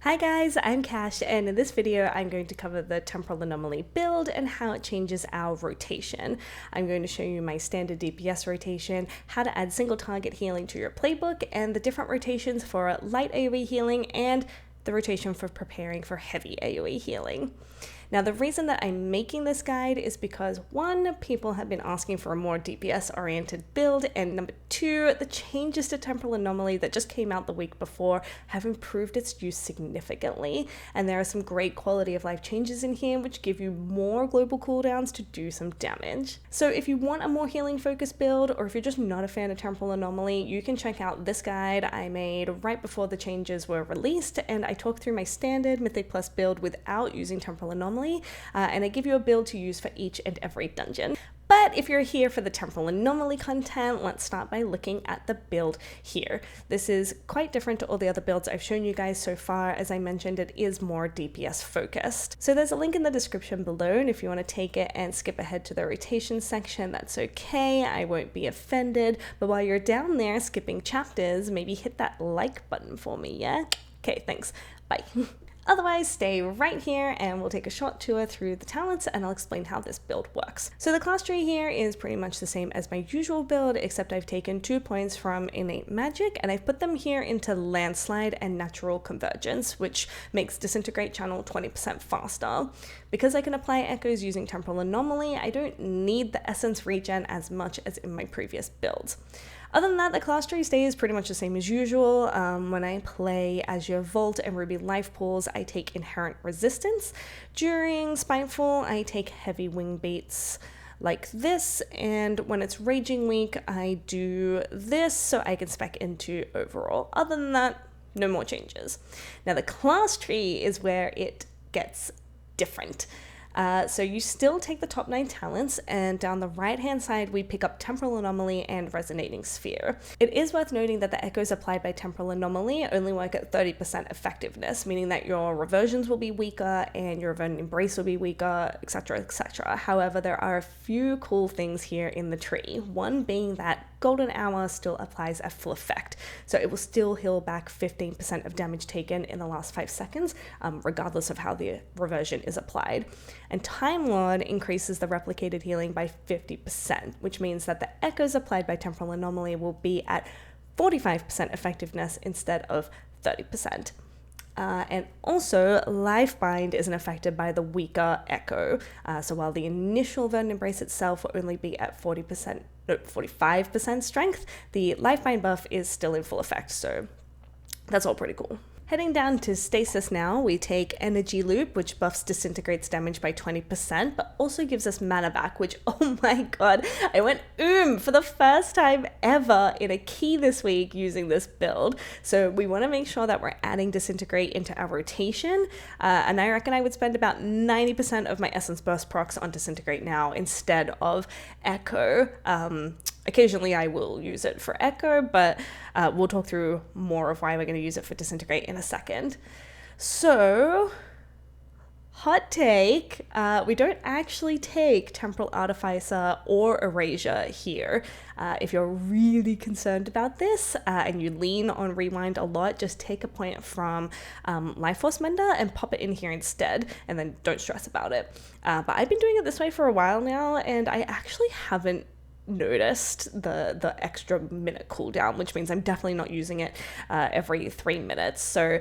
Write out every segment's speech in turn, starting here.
Hi guys, I'm Cash, and in this video I'm going to cover the Temporal Anomaly build and how it changes our rotation. I'm going to show you my standard DPS rotation, how to add single target healing to your playbook, and the different rotations for light AoE healing and the rotation for preparing for heavy AoE healing. Now the reason that I'm making this guide is because one, people have been asking for a more DPS oriented build, and number two, the changes to Temporal Anomaly that just came out the week before have improved its use significantly, and there are some great quality of life changes in here which give you more global cooldowns to do some damage. So if you want a more healing focused build, or if you're just not a fan of Temporal Anomaly, you can check out this guide I made right before the changes were released, and I talk through my standard Mythic Plus build without using Temporal Anomaly. And I give you a build to use for each and every dungeon. But if you're here for the Temporal Anomaly content, let's start by looking at the build here. This is quite different to all the other builds I've shown you guys so far. As I mentioned, it is more DPS focused. So there's a link in the description below, and if you want to take it and skip ahead to the rotation section, that's okay. I won't be offended. But while you're down there skipping chapters, maybe hit that like button for me, yeah? Okay, thanks. Bye. Otherwise, stay right here and we'll take a short tour through the talents and I'll explain how this build works. So the class tree here is pretty much the same as my usual build, except I've taken 2 points from innate magic and I've put them here into landslide and natural convergence, which makes disintegrate channel 20% faster. Because I can apply echoes using Temporal Anomaly, I don't need the essence regen as much as in my previous builds. Other than that, the class tree stays pretty much the same as usual. When I play Azure Vault and Ruby Life Pools, I take Inherent Resistance. During Spiteful, I take Heavy Wing Baits like this, and when it's Raging Week, I do this so I can spec into Overall. Other than that, no more changes. Now the class tree is where it gets different. So you still take the top 9 talents, and down the right hand side we pick up Temporal Anomaly and Resonating Sphere. It is worth noting that the echoes applied by Temporal Anomaly only work at 30% effectiveness, meaning that your reversions will be weaker and your Reverent Embrace will be weaker, etc, etc. However, there are a few cool things here in the tree, one being that Golden Hour still applies a full effect, so it will still heal back 15% of damage taken in the last 5 seconds, regardless of how the reversion is applied. And Time Lord increases the replicated healing by 50%, which means that the echoes applied by Temporal Anomaly will be at 45% effectiveness instead of 30%. And also, Lifebind isn't affected by the weaker echo, so while the initial Verdant Embrace itself will only be at 45% strength, the Lifebind buff is still in full effect, so that's all pretty cool. Heading down to Stasis now, we take Energy Loop, which buffs disintegrates damage by 20%, but also gives us mana back, which, oh my god, I went for the first time ever in a key this week using this build. So we want to make sure that we're adding Disintegrate into our rotation, and I reckon I would spend about 90% of my Essence Burst procs on Disintegrate now instead of Echo. Occasionally I will use it for Echo, but we'll talk through more of why we're going to use it for Disintegrate in a second. So, hot take, we don't actually take Temporal Artificer or Erasure here. If you're really concerned about this and you lean on Rewind a lot, just take a point from Life Force Mender and pop it in here instead, and then don't stress about it. But I've been doing it this way for a while now, and I actually haven't noticed the extra minute cooldown, which means I'm definitely not using it every 3 minutes. So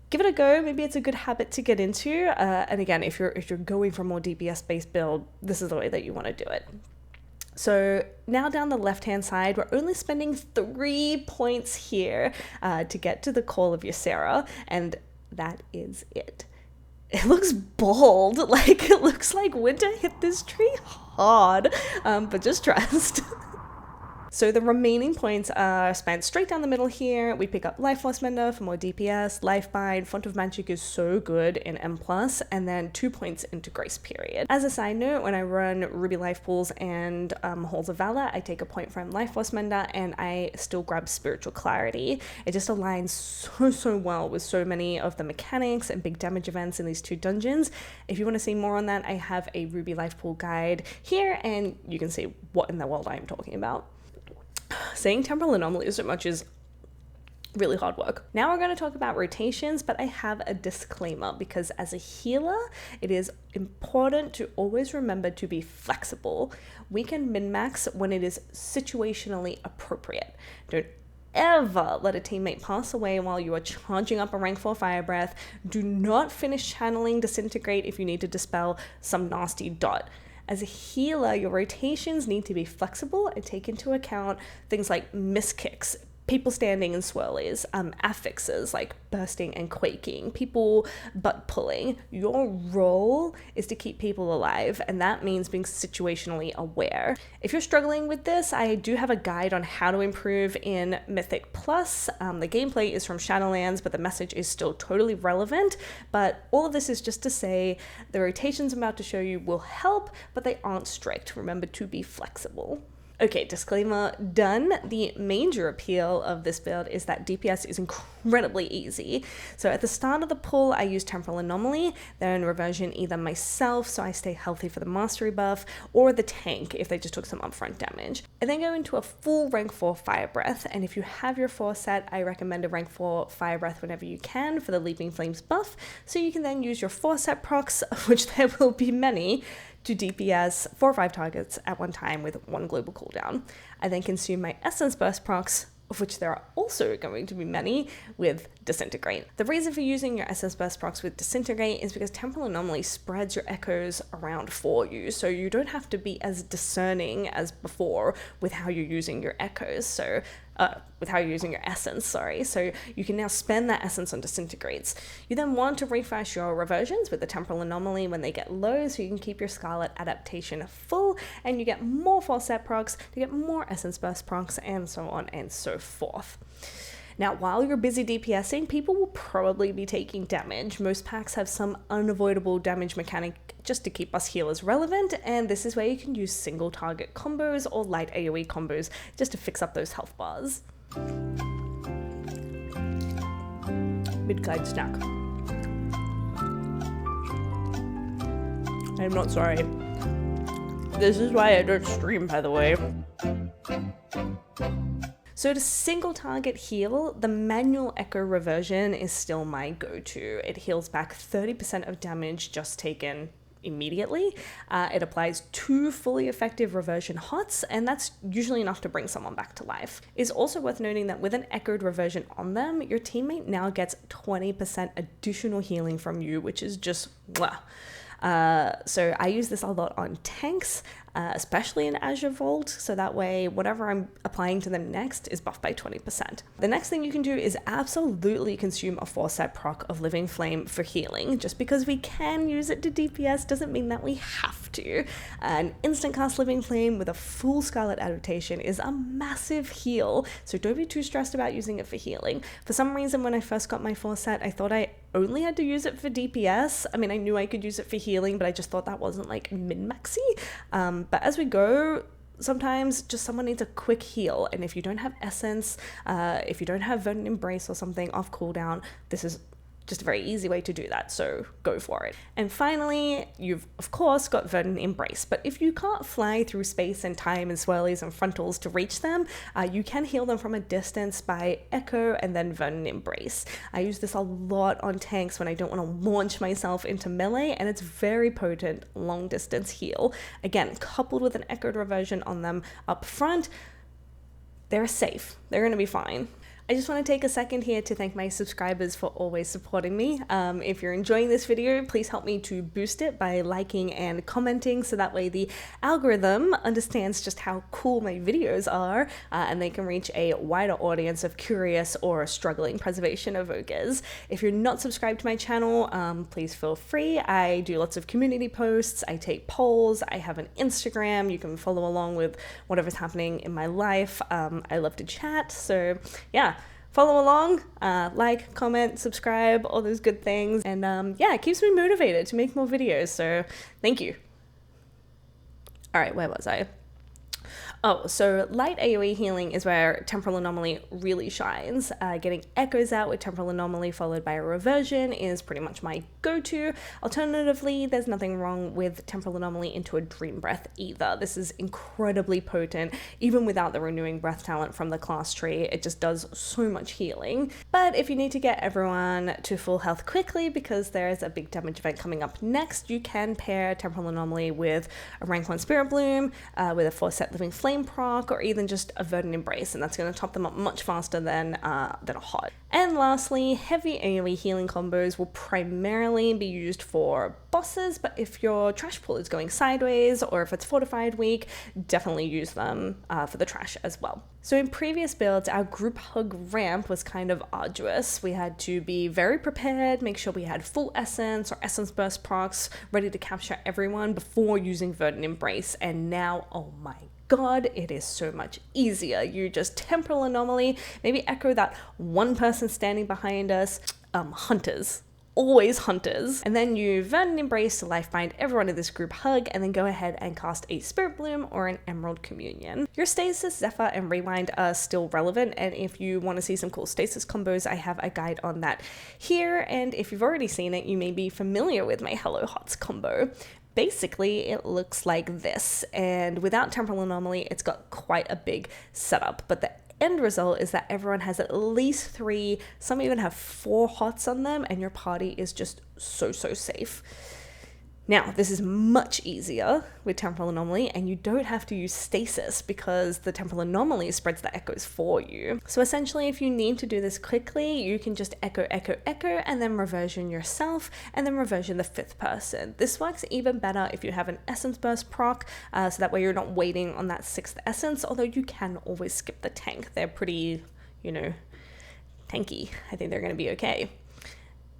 give it a go. Maybe it's a good habit to get into. And again, if you're going for a more DPS based build, this is the way that you want to do it. So now down the left hand side, we're only spending 3 points here to get to the Call of Ysera, and that is it. It looks bold, like it looks like winter hit this tree hard, but just trust. So the remaining points are spent straight down the middle here. We pick up Life Force Mender for more DPS, Lifebind, Font of Magic is so good in M+, and then 2 points into Grace Period. As a side note, when I run Ruby Life Pools and Halls of Valor, I take a point from Life Force Mender and I still grab Spiritual Clarity. It just aligns so well with so many of the mechanics and big damage events in these 2 dungeons. If you want to see more on that, I have a Ruby Life Pool guide here, and you can see what in the world I'm talking about. Saying Temporal Anomaly so much is really hard work. Now we're going to talk about rotations, but I have a disclaimer because as a healer, it is important to always remember to be flexible. We can min-max when it is situationally appropriate. Don't ever let a teammate pass away while you are charging up a rank 4 fire breath. Do not finish channeling disintegrate if you need to dispel some nasty dot. As a healer, your rotations need to be flexible and take into account things like miss kicks, people standing in swirlies, affixes like bursting and quaking, people butt pulling. Your role is to keep people alive, and that means being situationally aware. If you're struggling with this, I do have a guide on how to improve in Mythic Plus. The gameplay is from Shadowlands, but the message is still totally relevant. But all of this is just to say the rotations I'm about to show you will help, but they aren't strict. Remember to be flexible. Okay, disclaimer done. The major appeal of this build is that DPS is incredibly easy. So at the start of the pull, I use Temporal Anomaly, then reversion either myself, so I stay healthy for the mastery buff, or the tank if they just took some upfront damage. I then go into a full rank 4 fire breath, and if you have your 4 set, I recommend a rank 4 fire breath whenever you can for the Leaping Flames buff, so you can then use your 4 set procs, of which there will be many, to DPS 4 or 5 targets at one time with 1 global cooldown. I then consume my Essence Burst procs, of which there are also going to be many, with Disintegrate. The reason for using your Essence Burst procs with Disintegrate is because Temporal Anomaly spreads your echoes around for you, so you don't have to be as discerning as before with how you're using your echoes, with how you're using your essence, so you can now spend that essence on disintegrates. You then want to refresh your reversions with the Temporal Anomaly when they get low, so you can keep your Scarlet adaptation full, and you get more 4 set procs to get more Essence Burst procs, and so on and so forth. Now, while you're busy DPSing, people will probably be taking damage. Most packs have some unavoidable damage mechanic just to keep us healers relevant, and this is where you can use single target combos or light AOE combos just to fix up those health bars. Mid-guide snack. I'm not sorry. This is why I don't stream, by the way. So to single target heal, the manual echo reversion is still my go-to. It heals back 30% of damage just taken immediately. It applies 2 fully effective reversion hots, and that's usually enough to bring someone back to life. It's also worth noting that with an echoed reversion on them, your teammate now gets 20% additional healing from you, which is just mwah. So I use this a lot on tanks, especially in Azure Vault, so that way whatever I'm applying to them next is buffed by 20%. The next thing you can do is absolutely consume a 4 set proc of Living Flame for healing. Just because we can use it to DPS doesn't mean that we have to. An instant cast Living Flame with a full Scarlet adaptation is a massive heal, so don't be too stressed about using it for healing. For some reason, when I first got my 4 set, I thought I only had to use it for DPS. I mean, I knew I could use it for healing, but I just thought that wasn't like min-maxy. But as we go, sometimes just someone needs a quick heal, and if you don't have Essence, if you don't have Verdant Embrace or something off cooldown, this is just a very easy way to do that, so go for it. And finally, you've of course got Verdant Embrace, but if you can't fly through space and time and swirlies and frontals to reach them, you can heal them from a distance by Echo and then Verdant Embrace. I use this a lot on tanks when I don't want to launch myself into melee, and it's very potent long distance heal. Again, coupled with an echoed reversion on them up front, they're safe. They're going to be fine. I just want to take a second here to thank my subscribers for always supporting me. If you're enjoying this video, please help me to boost it by liking and commenting, so that way the algorithm understands just how cool my videos are, and they can reach a wider audience of curious or struggling preservation evokers. If you're not subscribed to my channel, please feel free. I do lots of community posts, I take polls, I have an Instagram, you can follow along with whatever's happening in my life. I love to chat, so yeah. Follow along, like, comment, subscribe, all those good things. And yeah, it keeps me motivated to make more videos, so thank you. All right, where was I? Oh, so light AoE healing is where Temporal Anomaly really shines. Getting echoes out with Temporal Anomaly followed by a reversion is pretty much my go-to. Alternatively, there's nothing wrong with Temporal Anomaly into a Dream Breath either. This is incredibly potent, even without the Renewing Breath talent from the class tree. It just does so much healing. But if you need to get everyone to full health quickly because there is a big damage event coming up next, you can pair Temporal Anomaly with a rank 1 Spirit Bloom, with a 4-set Living Flame proc, or even just a Verdant Embrace, and that's going to top them up much faster than a hot. And lastly, heavy AoE healing combos will primarily be used for bosses, but if your trash pool is going sideways or if it's fortified weak, definitely use them for the trash as well. So in previous builds, our group hug ramp was kind of arduous. We had to be very prepared, make sure we had full essence or essence burst procs ready to capture everyone before using Verdant Embrace, and now, oh my God, it is so much easier. You just Temporal Anomaly, maybe echo that one person standing behind us, hunters. Always hunters. And then you Verdant Embrace to life bind everyone in this group hug, and then go ahead and cast a Spirit Bloom or an Emerald Communion. Your Stasis, Zephyr, and Rewind are still relevant, and if you want to see some cool Stasis combos, I have a guide on that here, and if you've already seen it, you may be familiar with my Hello Hots combo. Basically, it looks like this, and without Temporal Anomaly, it's got quite a big setup, but the end result is that everyone has at least 3, some even have 4 hots on them, and your party is just so safe. Now, this is much easier with Temporal Anomaly, and you don't have to use Stasis because the Temporal Anomaly spreads the echoes for you. So essentially, if you need to do this quickly, you can just echo, and then reversion yourself, and then reversion the 5th person. This works even better if you have an Essence Burst proc, so that way you're not waiting on that 6th Essence, although you can always skip the tank. They're pretty, tanky. I think they're going to be okay.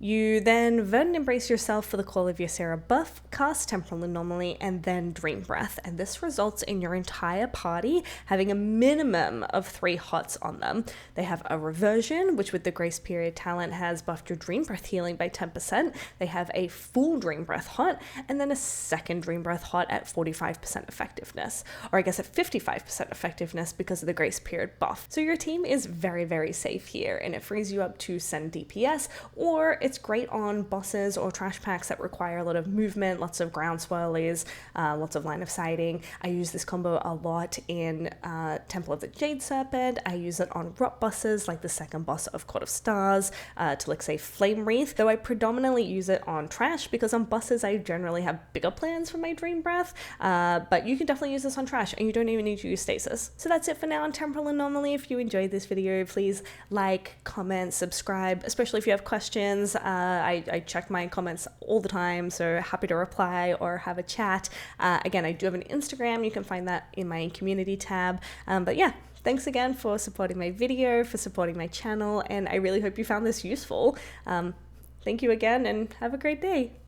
You then Verdant Embrace yourself for the Call of Ysera buff, cast Temporal Anomaly, and then Dream Breath, and this results in your entire party having a minimum of 3 hots on them. They have a reversion, which with the Grace Period talent has buffed your Dream Breath healing by 10%. They have a full Dream Breath hot, and then a second Dream Breath hot at 45% effectiveness, or I guess at 55% effectiveness because of the Grace Period buff. So your team is very safe here, and it frees you up to send DPS, or it's great on bosses or trash packs that require a lot of movement, lots of ground swirlies, lots of line of sighting. I use this combo a lot in Temple of the Jade Serpent. I use it on rot bosses like the second boss of Court of Stars, to like say Flame Wreath, though I predominantly use it on trash because on bosses I generally have bigger plans for my Dream Breath, but you can definitely use this on trash and you don't even need to use Stasis. So that's it for now on Temporal Anomaly. If you enjoyed this video, please like, comment, subscribe, especially if you have questions. I check my comments all the time, so happy to reply or have a chat. Again, I do have an Instagram. You can find that in my community tab. But yeah, thanks again for supporting my video, for supporting my channel, and I really hope you found this useful. Thank you again, and have a great day.